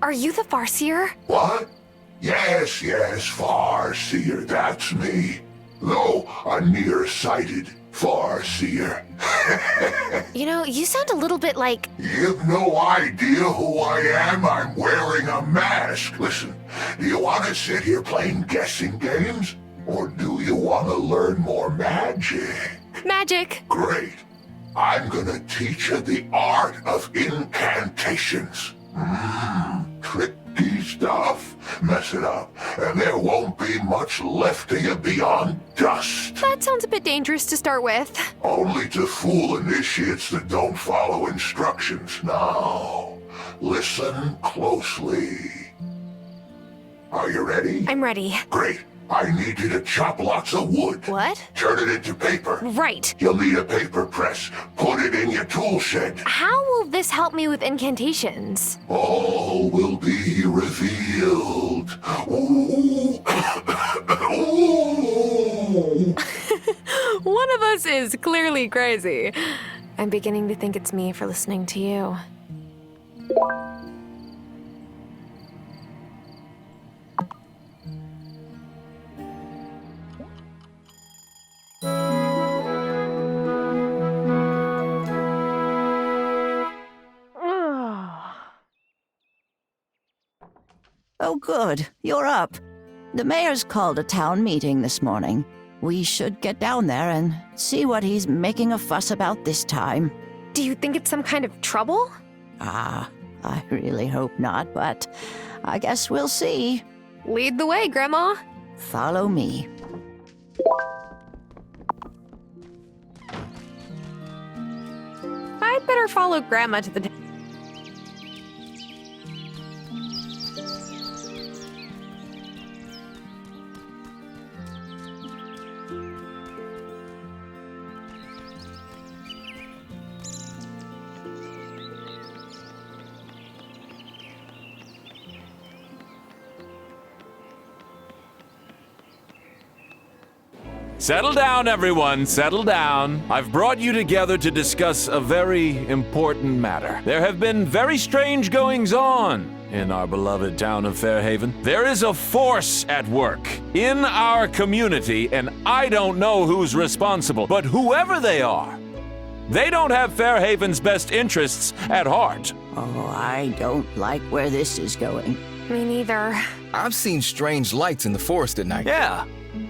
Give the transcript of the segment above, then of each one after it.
Are you the Farseer? What? Yes, Farseer, that's me. Though a nearsighted Farseer. You know, you sound a little bit like... You've no idea who I am. I'm wearing a mask. Listen, do you want to sit here playing guessing games? Or do you want to learn more magic? Magic. Great. I'm gonna teach you the art of incantations. Tricky stuff. Mess it up, and there won't be much left of you beyond dust. That sounds a bit dangerous to start with. Only to fool initiates that don't follow instructions. Now, listen closely. Are you ready? I'm ready. Great. I need you to chop lots of wood. What? Turn it into paper. Right. You'll need a paper press. Put it in your tool shed. How will this help me with incantations? All will be revealed. Ooh. Ooh. One of us is clearly crazy. I'm beginning to think it's me for listening to you. Oh, good. You're up. The mayor's called a town meeting this morning. We should get down there and see what he's making a fuss about this time. Do you think it's some kind of trouble? I really hope not, but I guess we'll see. Lead the way, Grandma. Follow me. I'd better follow Grandma to the... Settle down, everyone, settle down. I've brought you together to discuss a very important matter. There have been very strange goings-on in our beloved town of Fairhaven. There is a force at work in our community, and I don't know who's responsible, but whoever they are, they don't have Fairhaven's best interests at heart. Oh, I don't like where this is going. Me neither. I've seen strange lights in the forest at night. Yeah,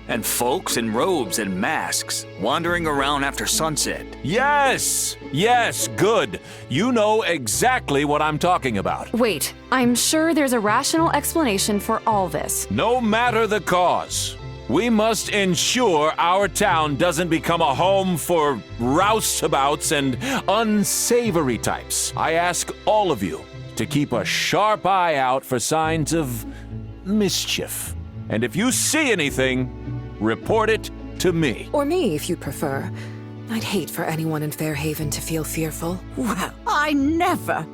and folks in robes and masks wandering around after sunset. Yes, good. You know exactly what I'm talking about. Wait, I'm sure there's a rational explanation for all this. No matter the cause, we must ensure our town doesn't become a home for roustabouts and unsavory types. I ask all of you to keep a sharp eye out for signs of mischief. And if you see anything, report it to me. Or me, if you prefer. I'd hate for anyone in Fairhaven to feel fearful. Well, I never.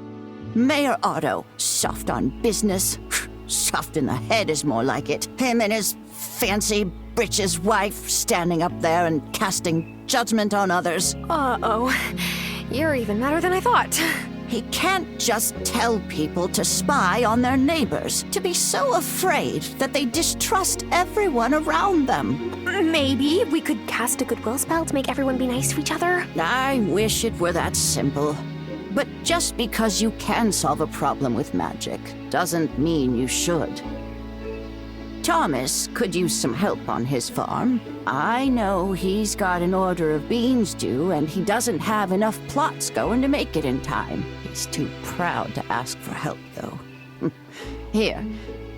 Mayor Otto, soft on business. Soft in the head is more like it. Him and his fancy britches wife standing up there and casting judgment on others. Uh-oh. You're even madder than I thought. He can't just tell people to spy on their neighbors, to be so afraid that they distrust everyone around them. Maybe we could cast a goodwill spell to make everyone be nice to each other. I wish it were that simple. But just because you can solve a problem with magic doesn't mean you should. Thomas could use some help on his farm. I know he's got an order of beans due, and he doesn't have enough plots going to make it in time. He's too proud to ask for help, though. Here,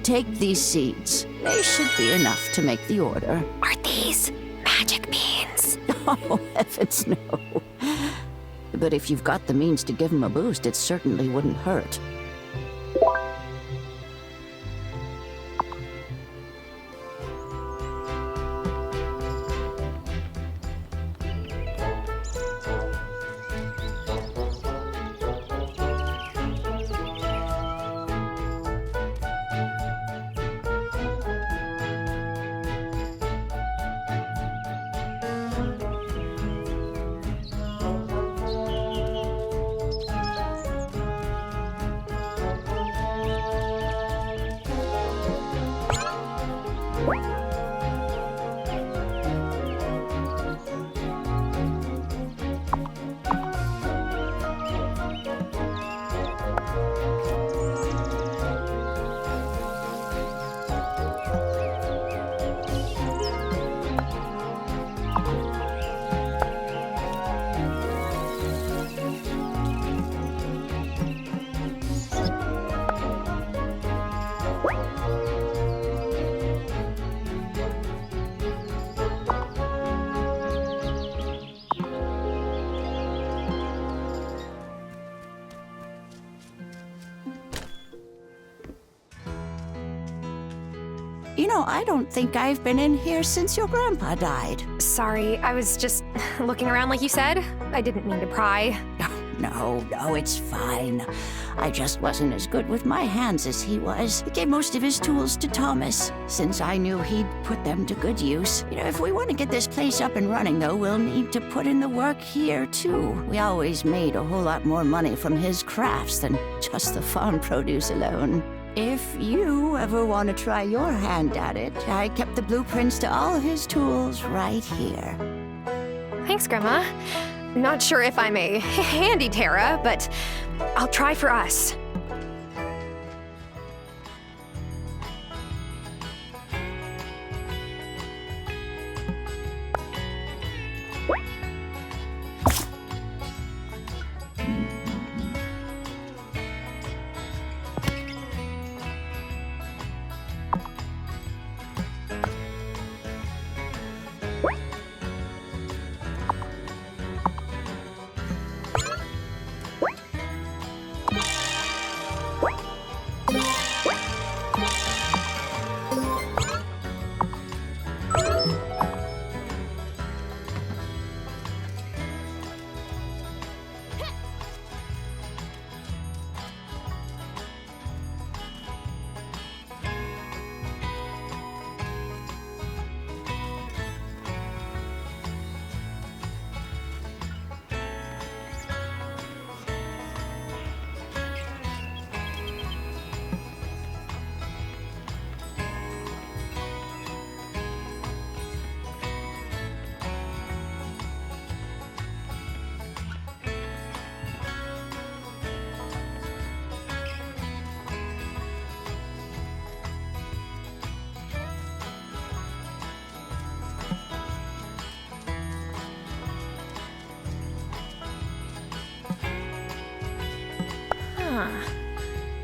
take these seeds. They should be enough to make the order. Are these magic beans? Oh, heavens no. But if you've got the means to give him a boost, it certainly wouldn't hurt. You know, I don't think I've been in here since your grandpa died. Sorry, I was just looking around like you said. I didn't mean to pry. No, it's fine. I just wasn't as good with my hands as he was. He gave most of his tools to Thomas, since I knew he'd put them to good use. You know, if we want to get this place up and running, though, we'll need to put in the work here, too. We always made a whole lot more money from his crafts than just the farm produce alone. If you ever want to try your hand at it, I kept the blueprints to all his tools right here. Thanks, Grandma. Not sure if I'm a handy Terra, but I'll try for us.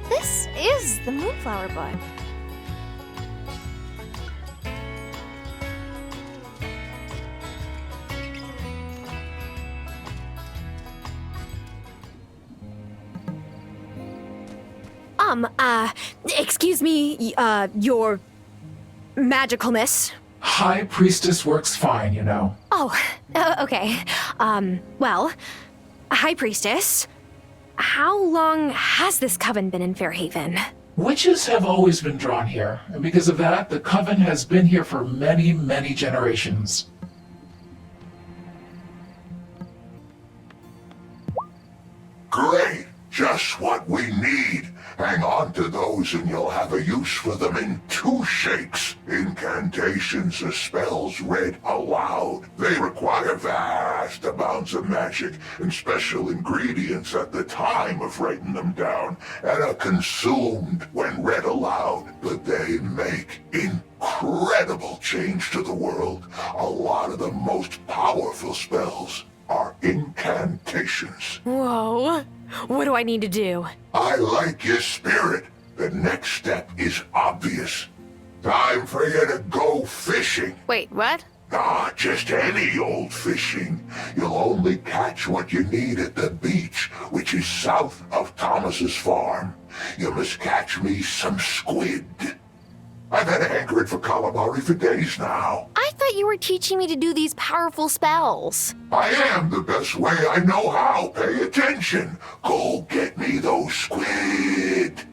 This is the moonflower bud. Excuse me, your magicalness. High Priestess works fine, you know. Oh, okay. Well, High Priestess, how long has this coven been in Fairhaven? Witches have always been drawn here, and because of that, the coven has been here for many, many generations. Great! Just what we need. Hang on to those and you'll have a use for them in 2 shakes. Incantations or spells read aloud. They require vast amounts of magic and special ingredients at the time of writing them down, and are consumed when read aloud. But they make incredible change to the world. A lot of the most powerful spells are incantations. Whoa. What do I need to do? I like your spirit. The next step is obvious. Time for you to go fishing. Wait, what? Just any old fishing. You'll only catch what you need at the beach, which is south of Thomas's farm. You must catch me some squid. I've had a hankering for calamari for days now. I thought you were teaching me to do these powerful spells. I am the best way I know how. Pay attention. Go get me those squid.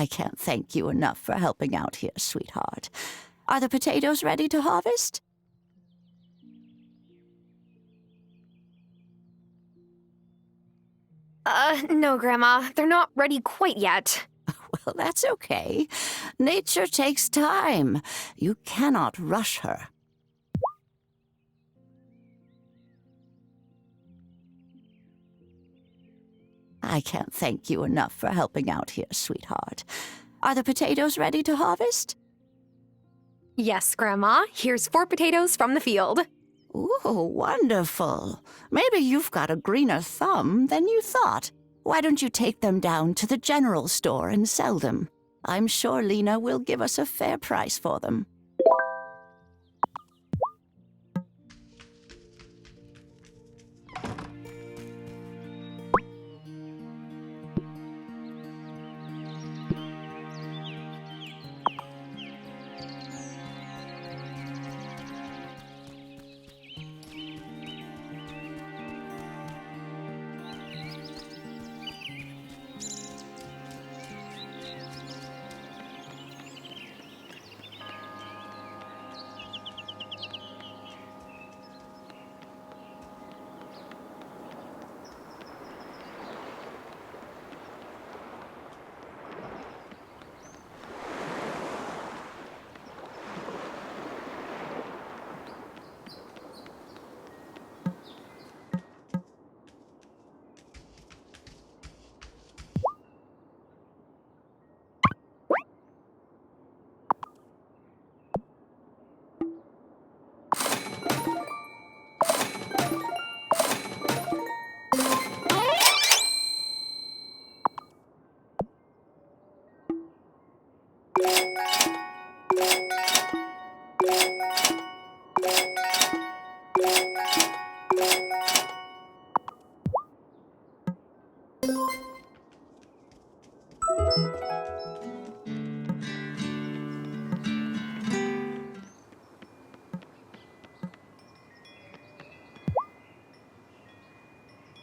I can't thank you enough for helping out here, sweetheart. Are the potatoes ready to harvest? No, Grandma. They're not ready quite yet. Well, that's okay. Nature takes time. You cannot rush her. I can't thank you enough for helping out here, sweetheart. Are the potatoes ready to harvest? Yes, Grandma. Here's 4 potatoes from the field. Ooh, wonderful. Maybe you've got a greener thumb than you thought. Why don't you take them down to the general store and sell them? I'm sure Lena will give us a fair price for them.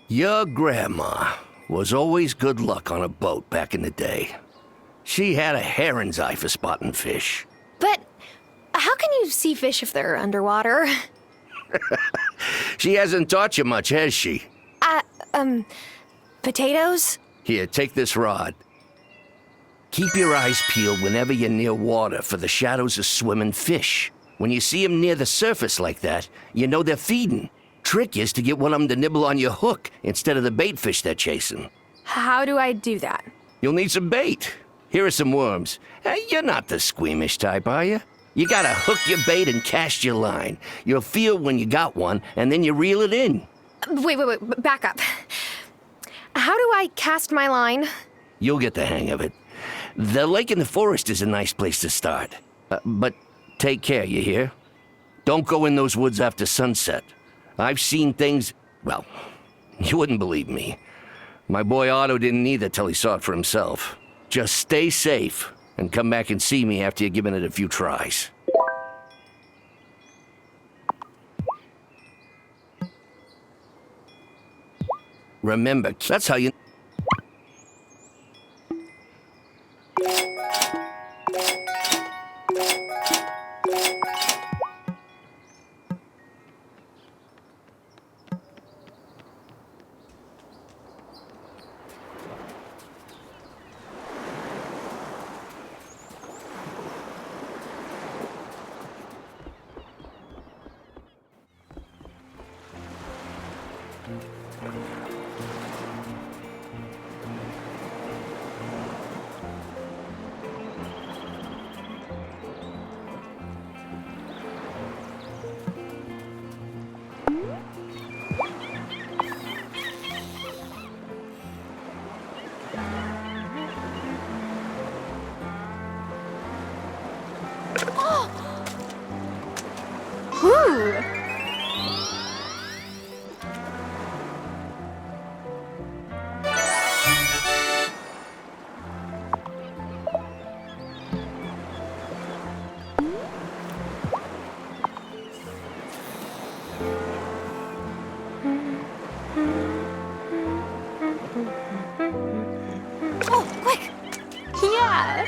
Your grandma was always good luck on a boat back in the day. She had a heron's eye for spotting fish. But how can you see fish if they're underwater? She hasn't taught you much, has she? Potatoes? Here, take this rod. Keep your eyes peeled whenever you're near water for the shadows of swimming fish. When you see them near the surface like that, you know they're feeding. Trick is to get one of them to nibble on your hook instead of the bait fish they're chasing. How do I do that? You'll need some bait. Here are some worms. You're not the squeamish type, are you? You gotta hook your bait and cast your line. You'll feel when you got one, and then you reel it in. Wait, back up. How do I cast my line? You'll get the hang of it. The lake in the forest is a nice place to start. But take care, you hear? Don't go in those woods after sunset. I've seen things, well, you wouldn't believe me. My boy Otto didn't either till he saw it for himself. Just stay safe and come back and see me after you've given it a few tries. Remember, that's how you... Oh, quick! Yeah!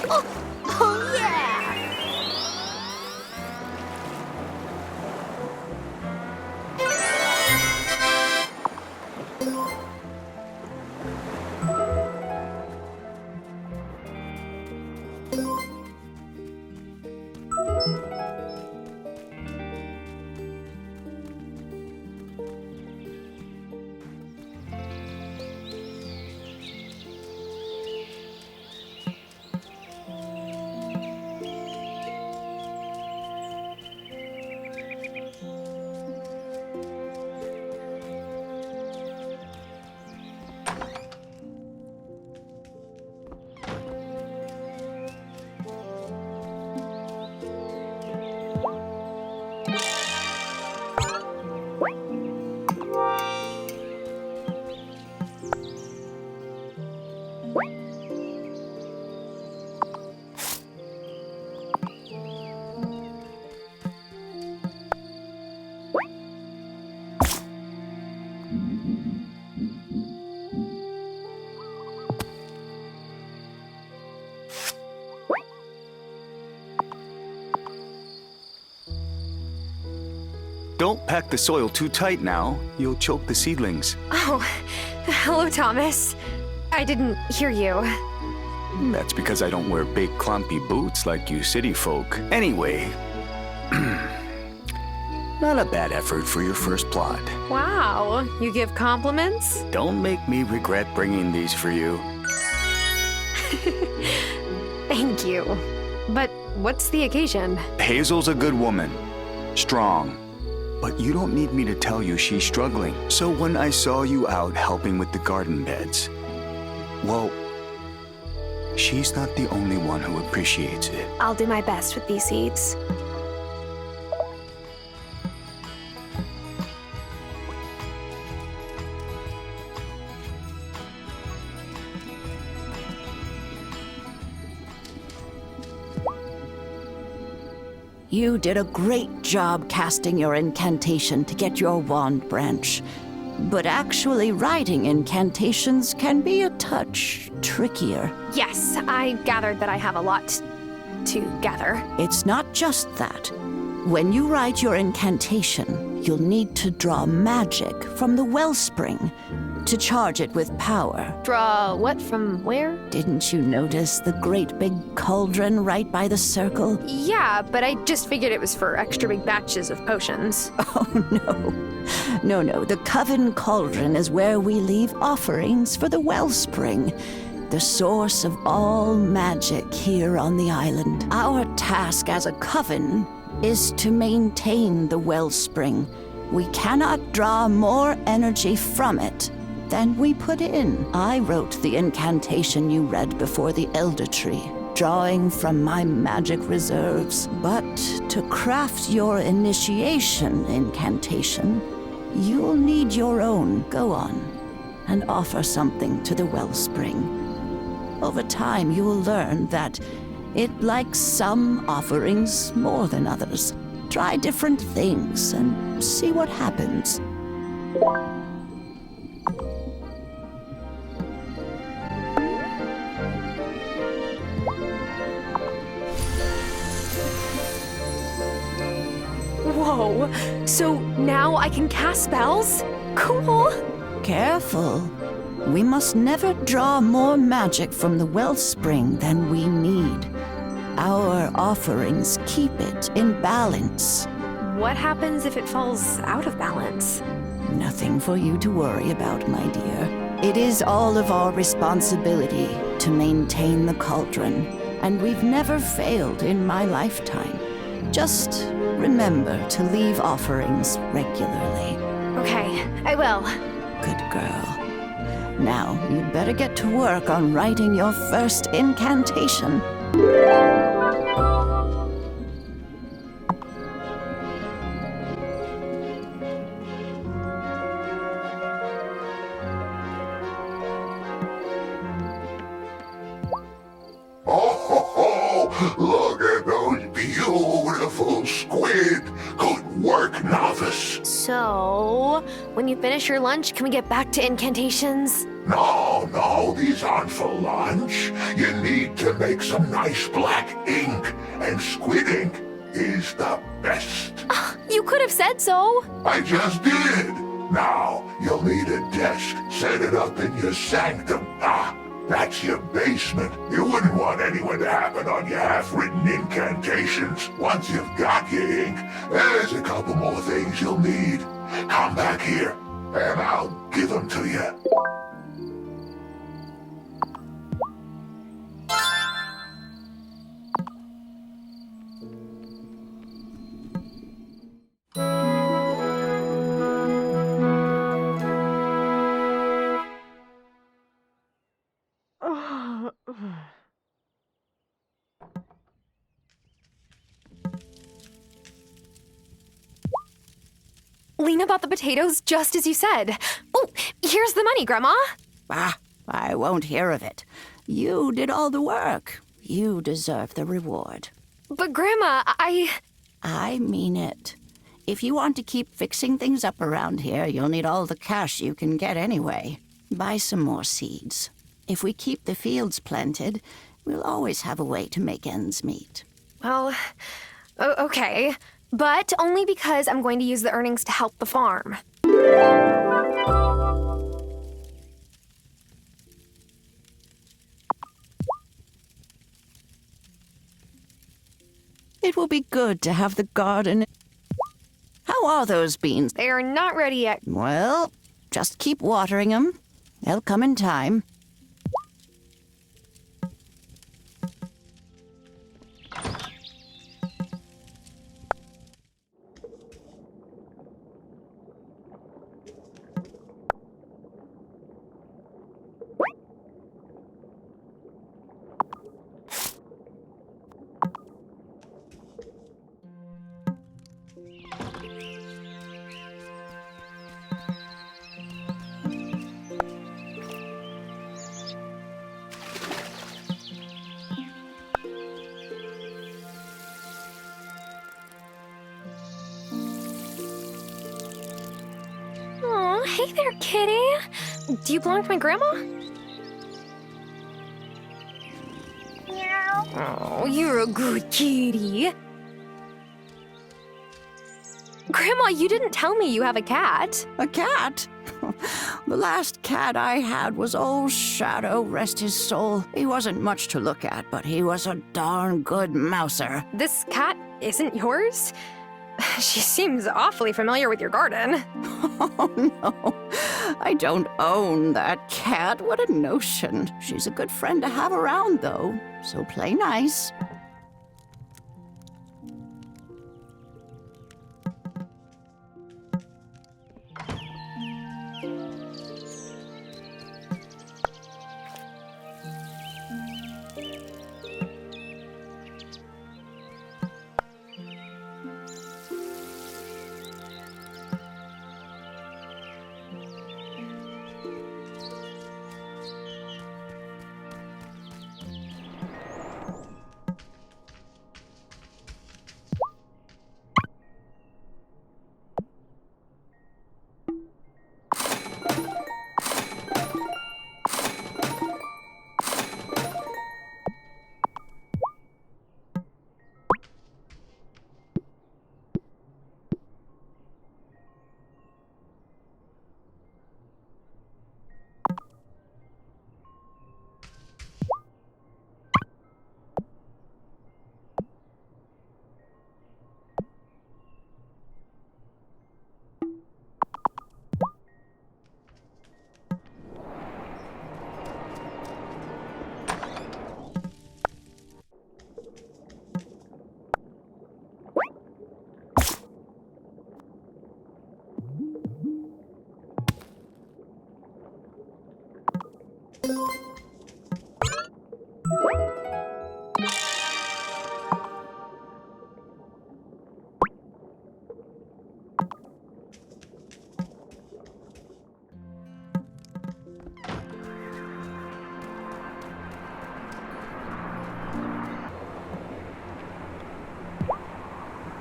Oh yeah! Don't pack the soil too tight now. You'll choke the seedlings. Oh, hello, Thomas. I didn't hear you. That's because I don't wear big clumpy boots like you city folk. Anyway, not a bad effort for your first plot. Wow, you give compliments? Don't make me regret bringing these for you. Thank you. But what's the occasion? Hazel's a good woman. Strong. But you don't need me to tell you she's struggling. So when I saw you out helping with the garden beds, well, she's not the only one who appreciates it. I'll do my best with these seeds. You did a great job casting your incantation to get your wand branch. But actually writing incantations can be a touch trickier. Yes, I gathered that I have a lot to gather. It's not just that. When you write your incantation, you'll need to draw magic from the wellspring to charge it with power. Draw what from where? Didn't you notice the great big cauldron right by the circle? Yeah, but I just figured it was for extra big batches of potions. Oh, no. No. The coven cauldron is where we leave offerings for the wellspring, the source of all magic here on the island. Our task as a coven is to maintain the wellspring. We cannot draw more energy from it than we put in. I wrote the incantation you read before the elder tree, drawing from my magic reserves. But to craft your initiation incantation, you'll need your own. Go on and offer something to the wellspring. Over time, you will learn that it likes some offerings more than others. Try different things and see what happens. Whoa, so now I can cast spells? Cool! Careful. We must never draw more magic from the wellspring than we need. Our offerings keep it in balance. What happens if it falls out of balance? Nothing for you to worry about, my dear. It is all of our responsibility to maintain the cauldron, and we've never failed in my lifetime. Just remember to leave offerings regularly. Okay, I will. Good girl. Now, you'd better get to work on writing your first incantation. Oh, look at those beautiful squid. Good work, novice. So, when you finish your lunch, can we get back to incantations? No, No, these aren't for lunch. You need to make some nice black ink, and squid ink is the best. You could have said so. I just did. Now, you'll need a desk. Set it up in your sanctum. That's your basement. You wouldn't want anyone to happen on your half-written incantations. Once you've got your ink, there's a couple more things you'll need. Come back here, and I'll give them to you. Lena bought the potatoes just as you said. Oh, here's the money, Grandma. I won't hear of it. You did all the work. You deserve the reward. But Grandma, I mean it. If you want to keep fixing things up around here, you'll need all the cash you can get anyway. Buy some more seeds. If we keep the fields planted, we'll always have a way to make ends meet. Well, okay. But only because I'm going to use the earnings to help the farm. It will be good to have the garden. How are those beans? They are not ready yet. Well, just keep watering them. They'll come in time. Aw, hey there, kitty. Do you belong to my grandma? Oh, you're a good kitty. Grandma, you didn't tell me you have a cat. A cat? The last cat I had was old Shadow, rest his soul. He wasn't much to look at, but he was a darn good mouser. This cat isn't yours? She seems awfully familiar with your garden. Oh, no. I don't own that cat. What a notion. She's a good friend to have around, though, so play nice.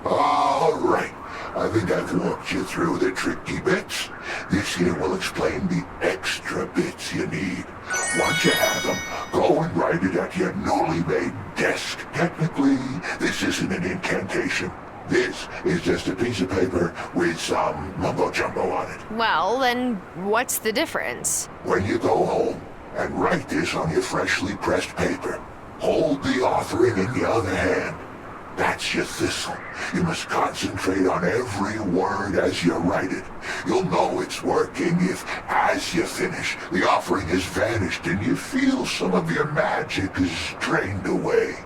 All right, I think I've walked you through the tricky bits. This here will explain the extra bits you need. Once you have them, go and write it at your newly made desk. Technically, this isn't an incantation. This is just a piece of paper with some mumbo-jumbo on it. Well, then what's the difference? When you go home and write this on your freshly pressed paper, hold the authoring in the other hand. That's your thistle. You must concentrate on every word as you write it. You'll know it's working if, as you finish, the offering has vanished and you feel some of your magic is drained away.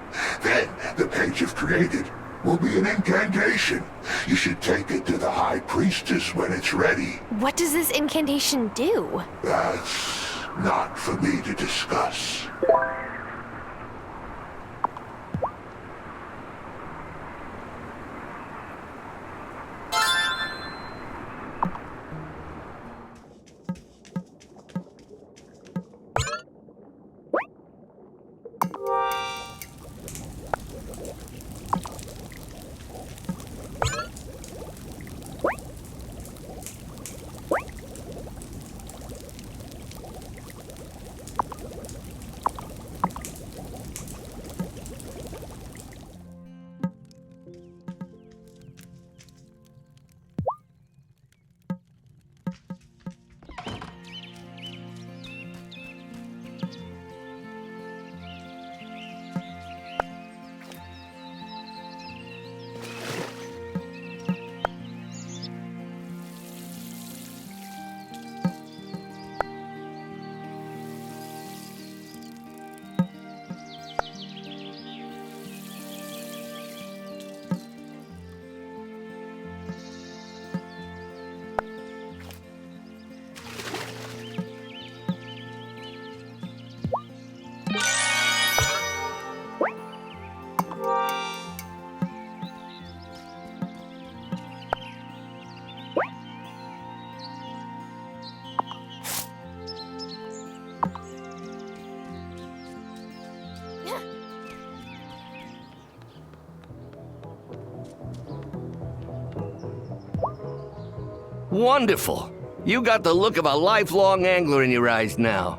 Then, the page you've created will be an incantation. You should take it to the High Priestess when it's ready. What does this incantation do? That's not for me to discuss. Wonderful. You got the look of a lifelong angler in your eyes now.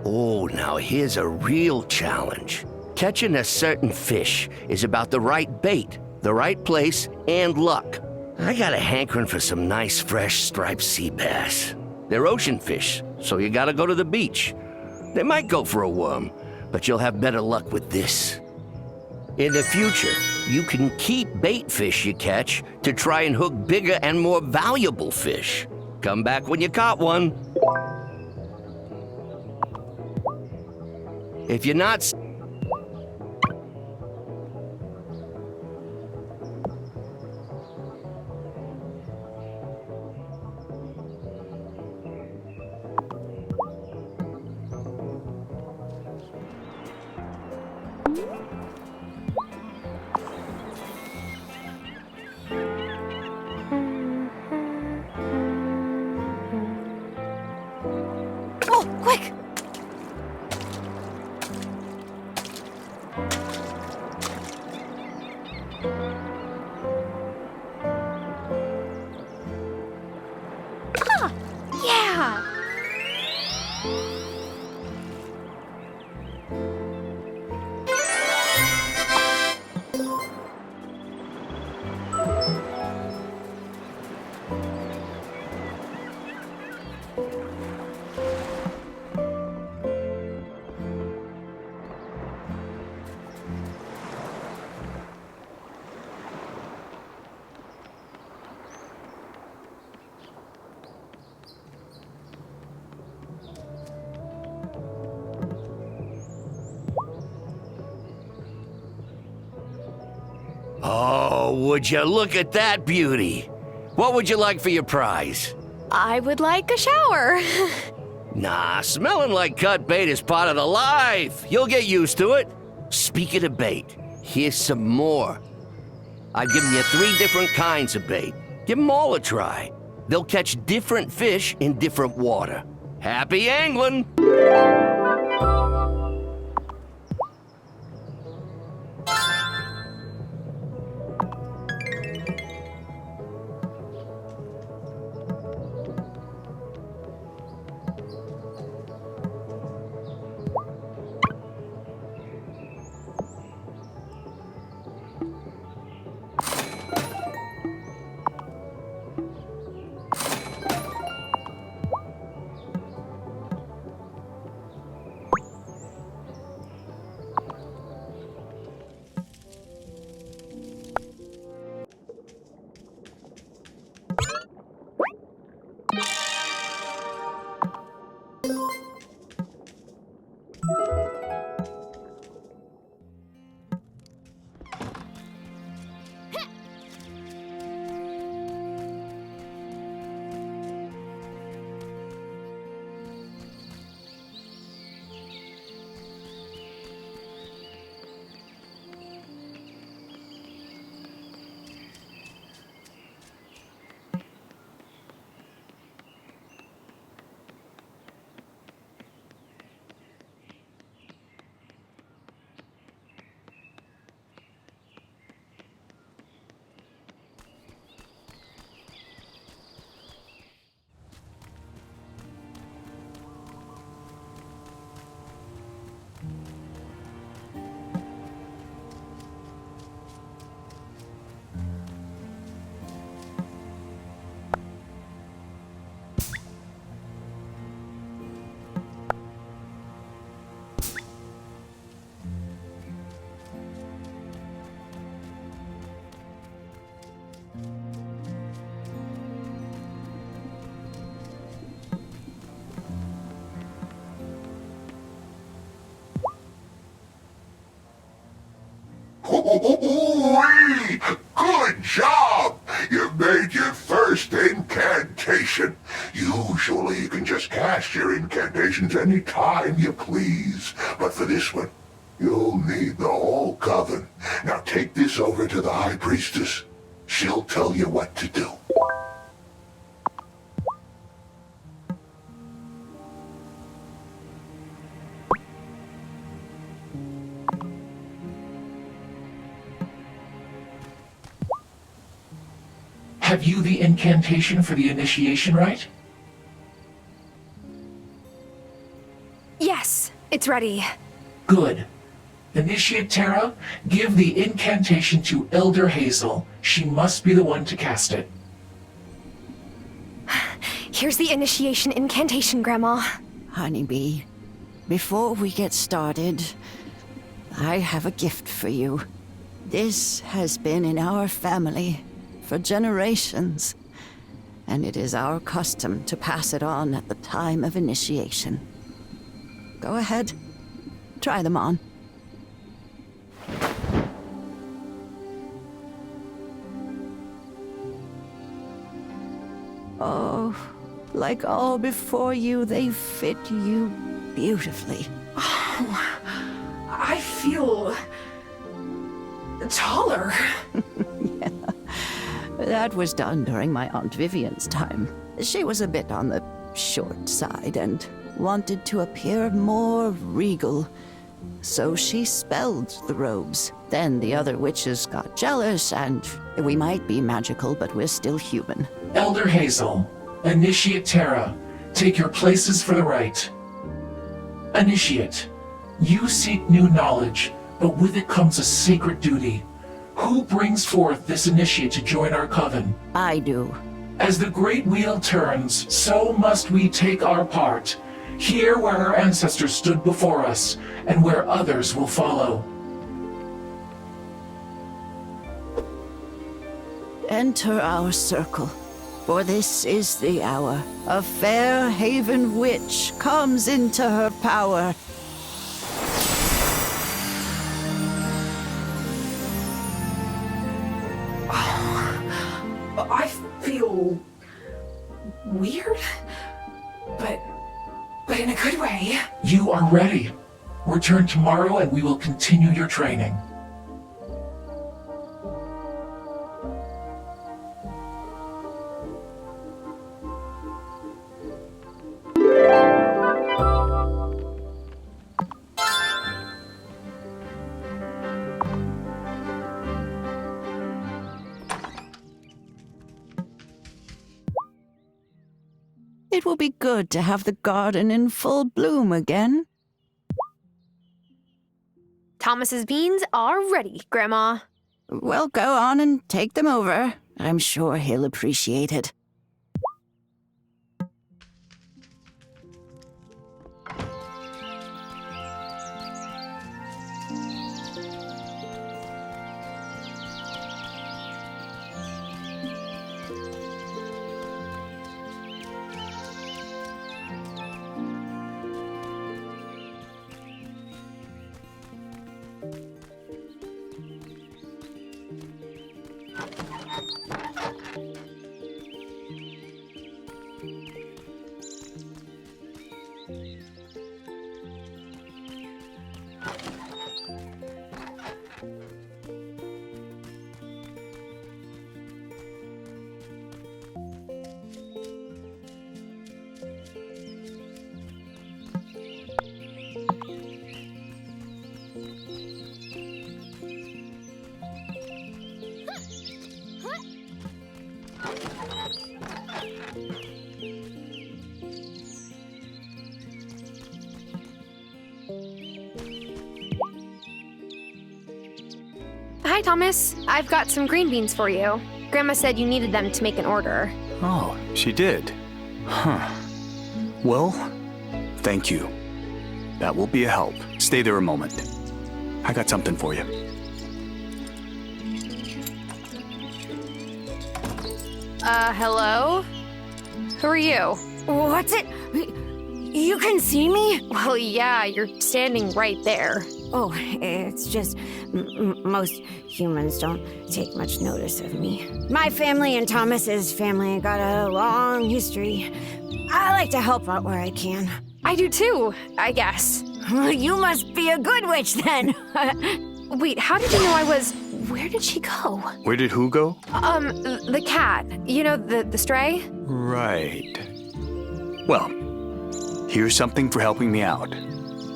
Oh, now here's a real challenge. Catching a certain fish is about the right bait, the right place, and luck. I got a hankering for some nice, fresh, striped sea bass. They're ocean fish, so you gotta go to the beach. They might go for a worm, but you'll have better luck with this. In the future, you can keep bait fish you catch to try and hook bigger and more valuable fish. Come back when you caught one. If you're not... Oh, quick! Ah, yeah! Oh, would you look at that beauty? What would you like for your prize? I would like a shower. Nah, smelling like cut bait is part of the life. You'll get used to it. Speaking of bait, here's some more. I've given you 3 different kinds of bait. Give them all a try. They'll catch different fish in different water. Happy angling! Ooh-wee! Good job! You made your first incantation. Usually you can just cast your incantations any time you please. But for this one, you'll need the whole coven. Now take this over to the High Priestess. She'll tell you what to do. Have you the incantation for the initiation right? Yes, it's ready. Good. Initiate Terra, give the incantation to Elder Hazel. She must be the one to cast it. Here's the initiation incantation, Grandma. Honeybee, before we get started, I have a gift for you. This has been in our family for generations, and it is our custom to pass it on at the time of initiation. Go ahead, try them on. Oh, like all before you, they fit you beautifully. Oh, I feel taller. Yeah. That was done during my Aunt Vivian's time. She was a bit on the short side and wanted to appear more regal. So she spelled the robes. Then the other witches got jealous, and we might be magical, but we're still human. Elder Hazel, Initiate Terra, take your places for the rite. Initiate, you seek new knowledge, but with it comes a sacred duty. Who brings forth this initiate to join our coven? I do. As the great wheel turns, so must we take our part, here where our ancestors stood before us, and where others will follow. Enter our circle, for this is the hour. A Fairhaven witch comes into her power. I feel weird, but in a good way. You are ready. Return tomorrow and we will continue your training. It will be good to have the garden in full bloom again. Thomas's beans are ready, Grandma. Well, go on and take them over. I'm sure he'll appreciate it. Hi, Thomas. I've got some green beans for you. Grandma said you needed them to make an order. Oh, she did. Huh. Well, thank you. That will be a help. Stay there a moment. I got something for you. Hello? Who are you? What's it? You can see me? Well, yeah, you're standing right there. Oh, it's just most humans don't take much notice of me. My family and Thomas's family got a long history. I like to help out where I can. I do too, I guess. You must be a good witch then. Wait, how did you know I was... Where did she go? Where did who go? The cat. You know, the stray? Right. Well, here's something for helping me out.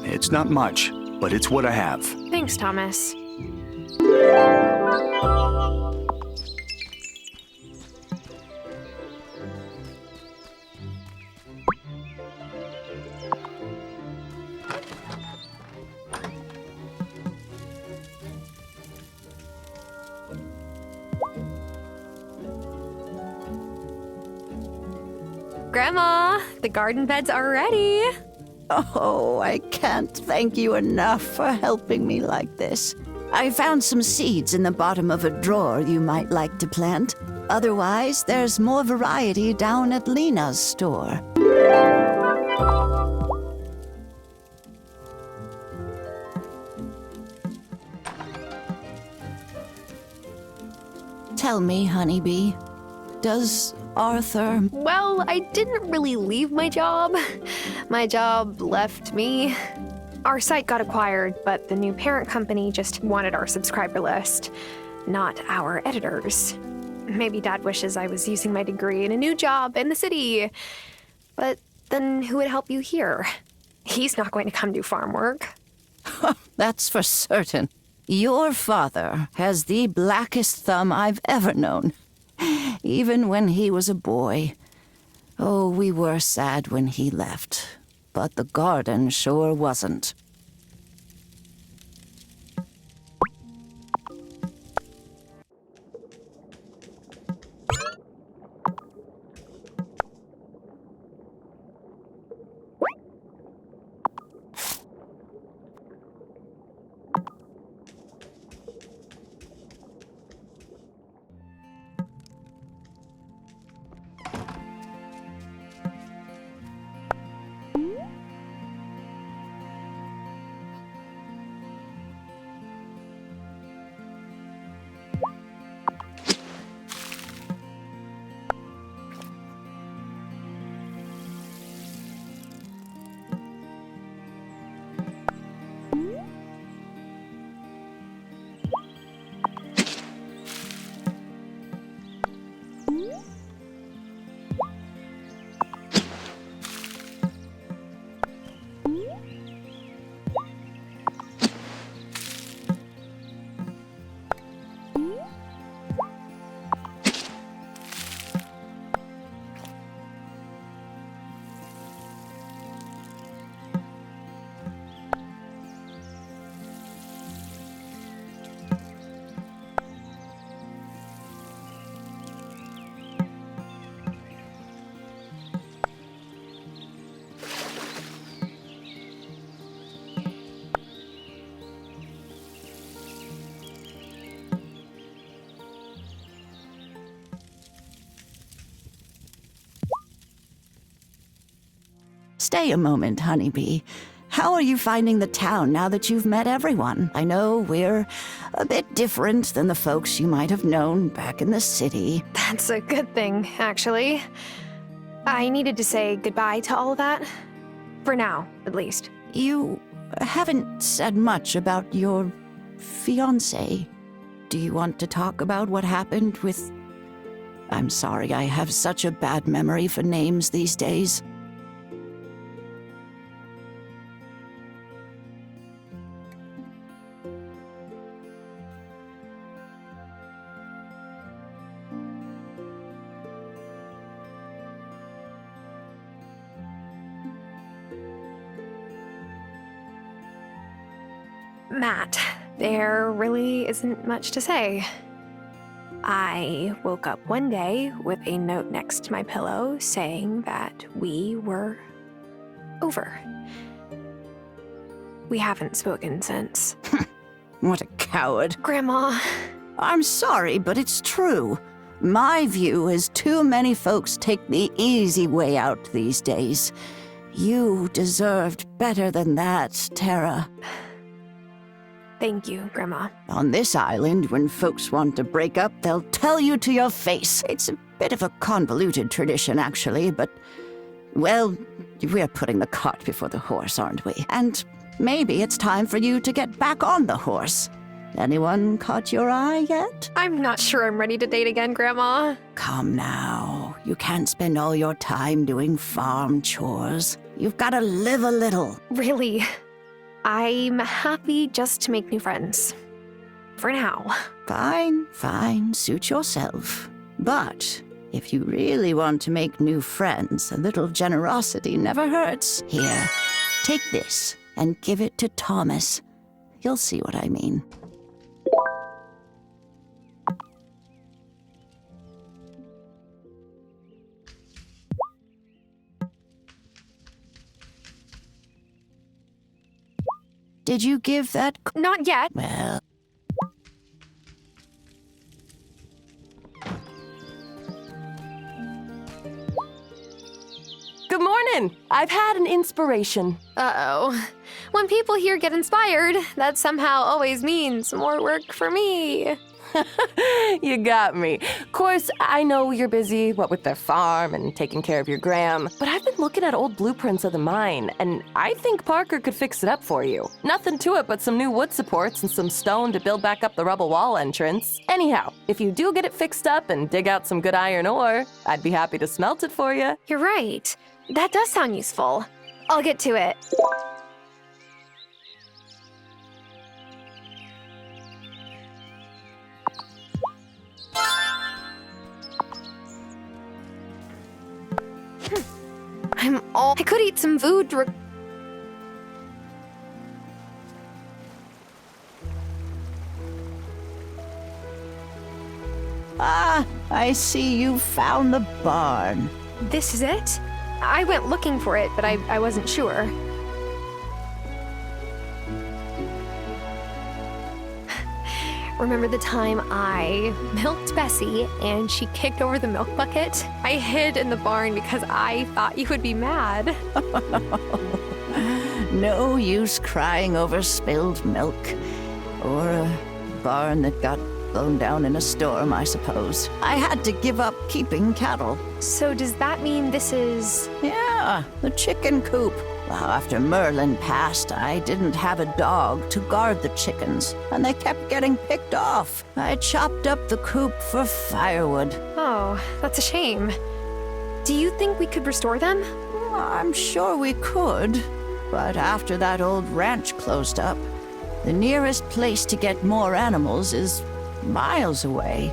It's not much, but it's what I have. Thanks, Thomas. Grandma, the garden beds are ready. Oh, I can't thank you enough for helping me like this. I found some seeds in the bottom of a drawer you might like to plant. Otherwise, there's more variety down at Lena's store. Tell me, honeybee, does Arthur... Well, I didn't really leave my job. My job left me. Our site got acquired, but the new parent company just wanted our subscriber list, not our editors. Maybe Dad wishes I was using my degree in a new job in the city. But then who would help you here? He's not going to come do farm work. That's for certain. Your father has the blackest thumb I've ever known. Even when he was a boy. Oh, we were sad when he left. But the garden sure wasn't. Stay a moment, honeybee. How are you finding the town now that you've met everyone? I know we're a bit different than the folks you might have known back in the city. That's a good thing, actually. I needed to say goodbye to all of that. For now, at least. You haven't said much about your fiancé. Do you want to talk about what happened with... I'm sorry, I have such a bad memory for names these days. Matt, there really isn't much to say. I woke up one day with a note next to my pillow saying that we were over. We haven't spoken since. What a coward. Grandma. I'm sorry, but it's true. My view is too many folks take the easy way out these days. You deserved better than that, Tara. Thank you, Grandma. On this island, when folks want to break up, they'll tell you to your face. It's a bit of a convoluted tradition, actually, but, well, we're putting the cart before the horse, aren't we? And maybe it's time for you to get back on the horse. Anyone caught your eye yet? I'm not sure I'm ready to date again, Grandma. Come now. You can't spend all your time doing farm chores. You've got to live a little. Really, I'm happy just to make new friends. For now. Fine, suit yourself. But if you really want to make new friends, a little generosity never hurts. Here, take this and give it to Thomas. You'll see what I mean. Did you give that? Not yet. Well. Good morning. I've had an inspiration. Uh-oh. When people here get inspired, that somehow always means more work for me. You got me. Of course, I know you're busy, what with the farm and taking care of your gram, but I've been looking at old blueprints of the mine, and I think Parker could fix it up for you. Nothing to it but some new wood supports and some stone to build back up the rubble wall entrance. Anyhow, if you do get it fixed up and dig out some good iron ore, I'd be happy to smelt it for you. You're right. That does sound useful. I'll get to it. I could eat some food to Ah, I see you found the barn. This is it? I went looking for it, but I wasn't sure. Remember the time I milked Bessie and she kicked over the milk bucket? I hid in the barn because I thought you would be mad. No use crying over spilled milk. Or a barn that got blown down in a storm, I suppose. I had to give up keeping cattle. So does that mean this is... Yeah, the chicken coop. Well, after Merlin passed, I didn't have a dog to guard the chickens, and they kept getting picked off. I chopped up the coop for firewood. Oh, that's a shame. Do you think we could restore them? Well, I'm sure we could, but after that old ranch closed up, the nearest place to get more animals is miles away.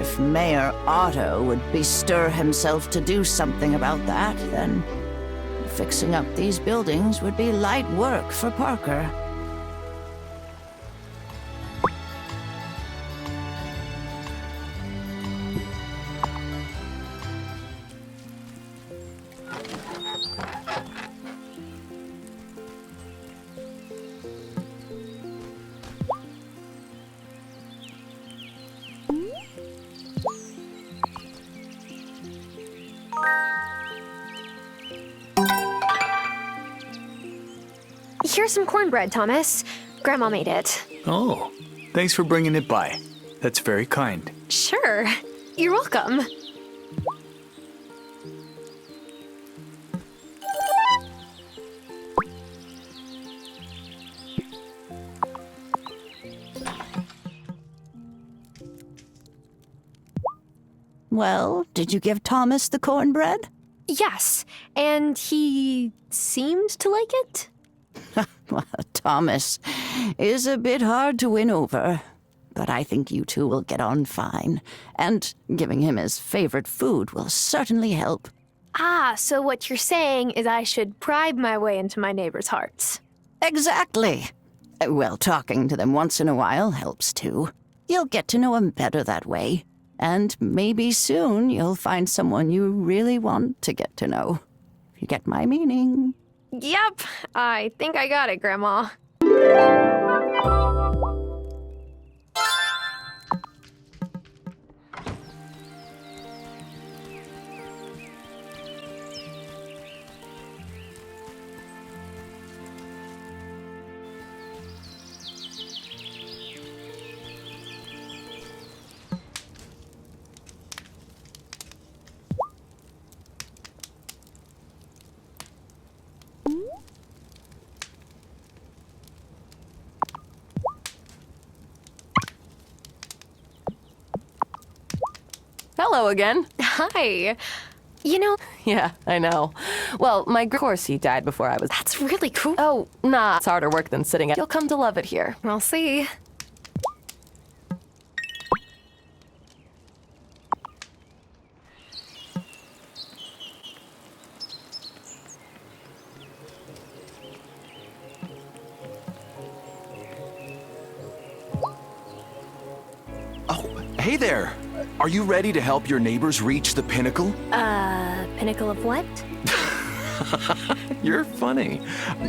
If Mayor Otto would bestir himself to do something about that, then fixing up these buildings would be light work for Parker. Here's some cornbread, Thomas. Grandma made it. Oh, thanks for bringing it by. That's very kind. Sure. You're welcome. Well, did you give Thomas the cornbread? Yes, and he seemed to like it. Well, Thomas is a bit hard to win over, but I think you two will get on fine, and giving him his favorite food will certainly help. Ah, so what you're saying is I should bribe my way into my neighbors' hearts. Exactly. Well, talking to them once in a while helps too. You'll get to know them better that way, and maybe soon you'll find someone you really want to get to know. If you get my meaning. Yep, I think I got it, Grandma. Hello again. Hi. You know, Yeah, I know. Well, my Corsi died before I was... that's really cool. Oh, nah, it's harder work than sitting at... You'll come to love it here. We'll see. Oh, hey there. Are you ready to help your neighbors reach the pinnacle? Pinnacle of what? You're funny.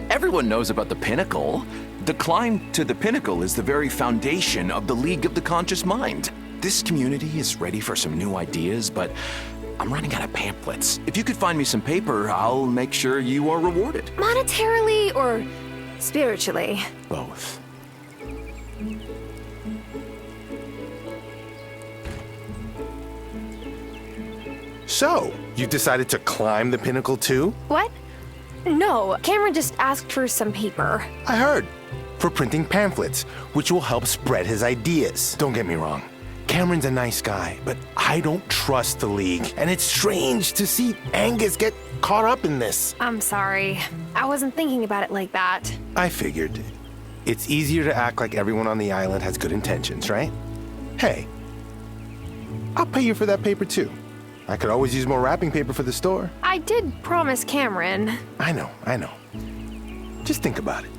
Everyone knows about the pinnacle. The climb to the pinnacle is the very foundation of the League of the Conscious Mind. This community is ready for some new ideas, but I'm running out of pamphlets. If you could find me some paper, I'll make sure you are rewarded. Monetarily or spiritually? Both. So, you decided to climb the pinnacle too? What? No, Cameron just asked for some paper. I heard. For printing pamphlets, which will help spread his ideas. Don't get me wrong. Cameron's a nice guy, but I don't trust the League. And it's strange to see Angus get caught up in this. I'm sorry. I wasn't thinking about it like that. I figured. It's easier to act like everyone on the island has good intentions, right? Hey, I'll pay you for that paper too. I could always use more wrapping paper for the store. I did promise Cameron. I know. Just think about it.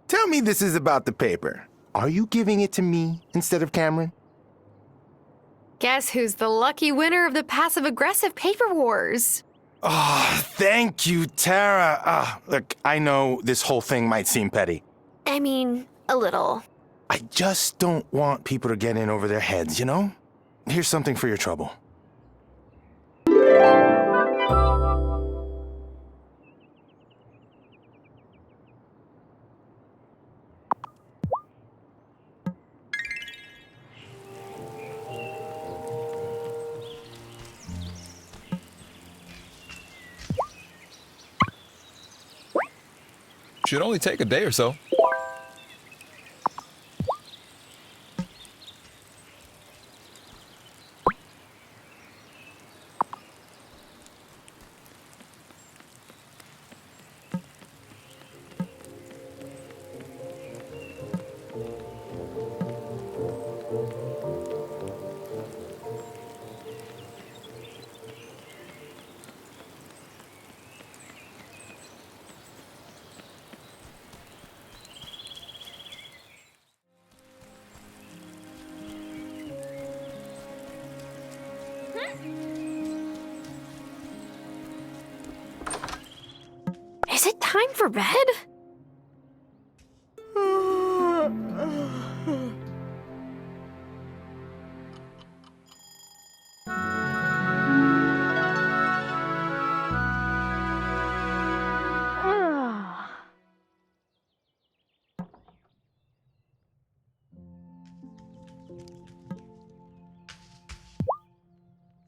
Tell me this is about the paper. Are you giving it to me instead of Cameron? Guess who's the lucky winner of the passive-aggressive paper wars? Oh, thank you, Tara. Look, I know this whole thing might seem petty. I mean, a little. I just don't want people to get in over their heads, you know? Here's something for your trouble. Should only take a day or so. Is it time for bed?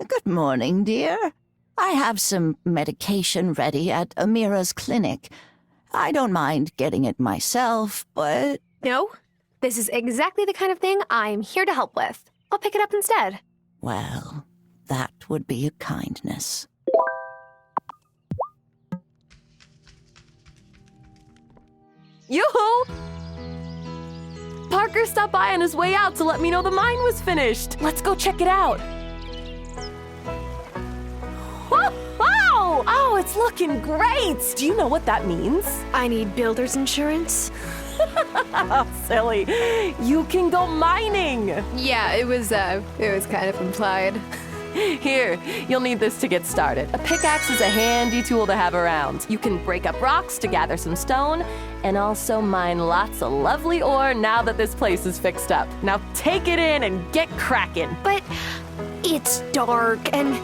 Good morning, dear. I have some medication ready at Amira's clinic. I don't mind getting it myself, but... No, this is exactly the kind of thing I'm here to help with. I'll pick it up instead. Well, that would be a kindness. Yoo-hoo! Parker stopped by on his way out to let me know the mine was finished. Let's go check it out. Wow! Oh, it's looking great! Do you know what that means? I need builder's insurance. Silly. You can go mining! Yeah, it was kind of implied. Here, you'll need this to get started. A pickaxe is a handy tool to have around. You can break up rocks to gather some stone, and also mine lots of lovely ore now that this place is fixed up. Now take it in and get cracking. But it's dark, and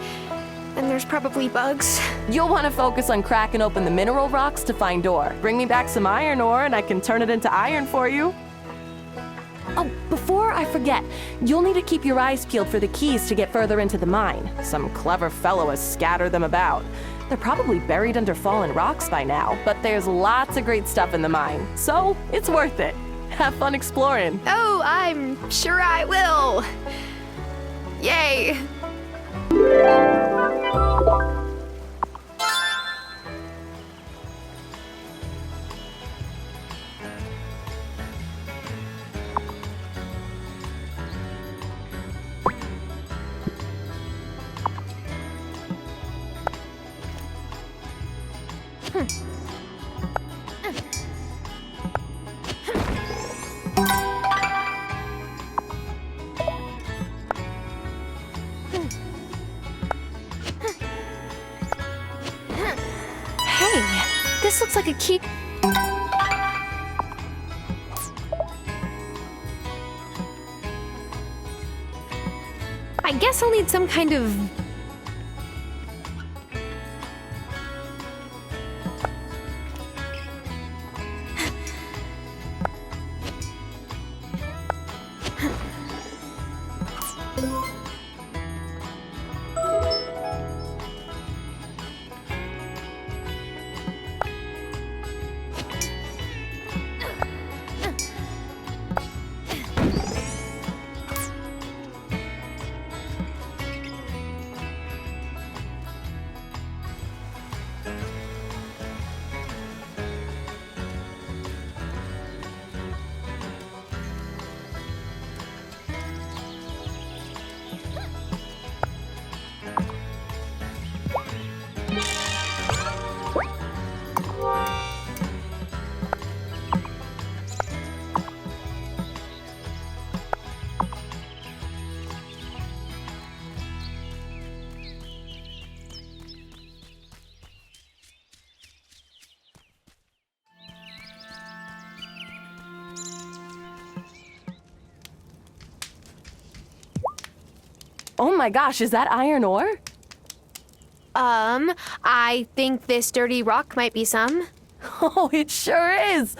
there's probably bugs. You'll want to focus on cracking open the mineral rocks to find ore. Bring me back some iron ore, and I can turn it into iron for you. Oh, before I forget, you'll need to keep your eyes peeled for the keys to get further into the mine. Some clever fellow has scattered them about. They're probably buried under fallen rocks by now, but there's lots of great stuff in the mine, so it's worth it. Have fun exploring. Oh, I'm sure I will. Yay. Hey, this looks like a key. I guess I'll need some kind of... Oh my gosh, is that iron ore? I think this dirty rock might be some. Oh, it sure is.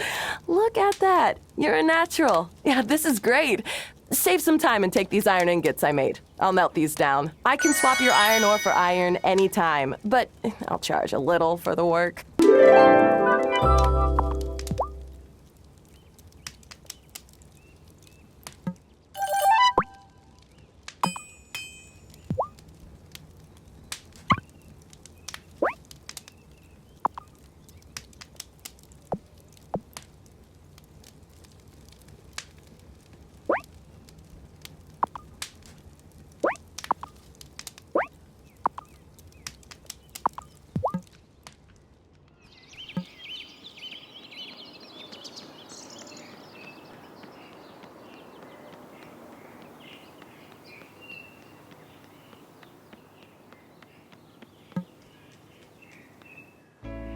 Look at that. You're a natural. Yeah, this is great. Save some time and take these iron ingots I made. I'll melt these down. I can swap your iron ore for iron anytime, but I'll charge a little for the work.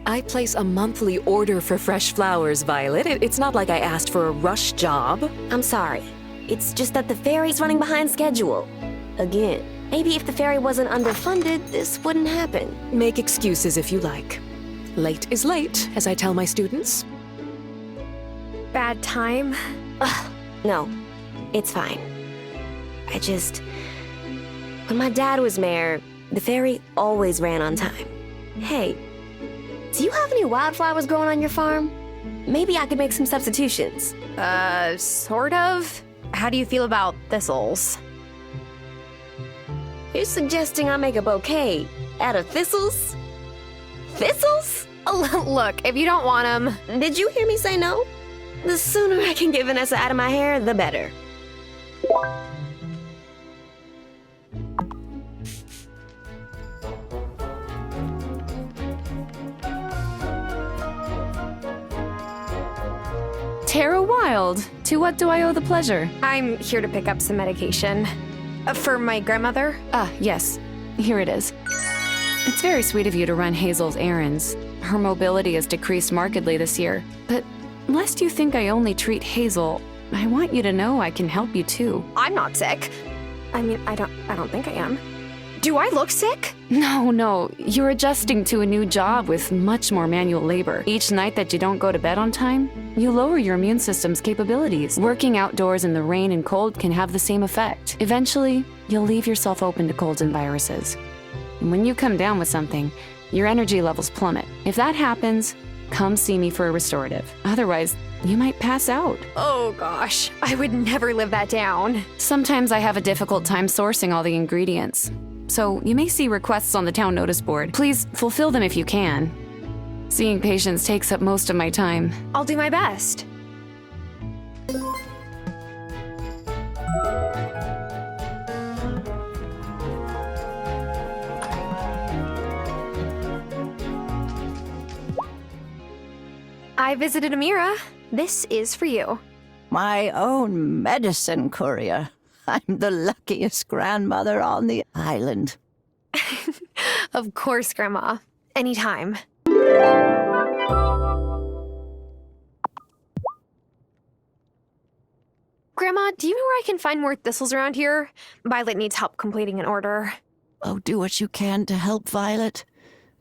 I place a monthly order for fresh flowers, Violet. It's not like I asked for a rush job. I'm sorry. It's just that the ferry's running behind schedule. Again. Maybe if the ferry wasn't underfunded, this wouldn't happen. Make excuses if you like. Late is late, as I tell my students. Bad time? Ugh, no, it's fine. When my dad was mayor, the ferry always ran on time. Hey, do you have any wildflowers growing on your farm? Maybe I could make some substitutions. Sort of. How do you feel about thistles? You're suggesting I make a bouquet out of thistles? Thistles? Look, if you don't want them... Did you hear me say no? The sooner I can get Vanessa out of my hair, the better. Tara Wylde, to what do I owe the pleasure? I'm here to pick up some medication. For my grandmother? Yes. Here it is. It's very sweet of you to run Hazel's errands. Her mobility has decreased markedly this year. But lest you think I only treat Hazel, I want you to know I can help you too. I'm not sick. I mean, I don't think I am. Do I look sick? No. You're adjusting to a new job with much more manual labor. Each night that you don't go to bed on time, you lower your immune system's capabilities. Working outdoors in the rain and cold can have the same effect. Eventually, you'll leave yourself open to colds and viruses. And when you come down with something, your energy levels plummet. If that happens, come see me for a restorative. Otherwise, you might pass out. Oh gosh, I would never live that down. Sometimes I have a difficult time sourcing all the ingredients. So you may see requests on the town notice board. Please fulfill them if you can. Seeing patients takes up most of my time. I'll do my best. I visited Amira. This is for you. My own medicine courier. I'm the luckiest grandmother on the island. Of course, Grandma. Anytime. Grandma, do you know where I can find more thistles around here? Violet needs help completing an order. Oh, do what you can to help Violet.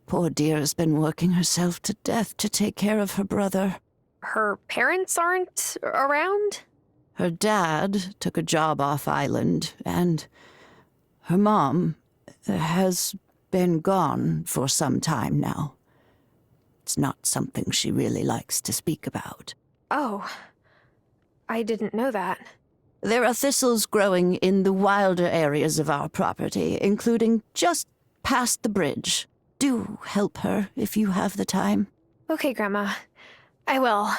Poor dear has been working herself to death to take care of her brother. Her parents aren't around? Her dad took a job off island, and her mom has been gone for some time now. It's not something she really likes to speak about. Oh, I didn't know that. There are thistles growing in the wilder areas of our property, including just past the bridge. Do help her if you have the time. Okay, Grandma. I will.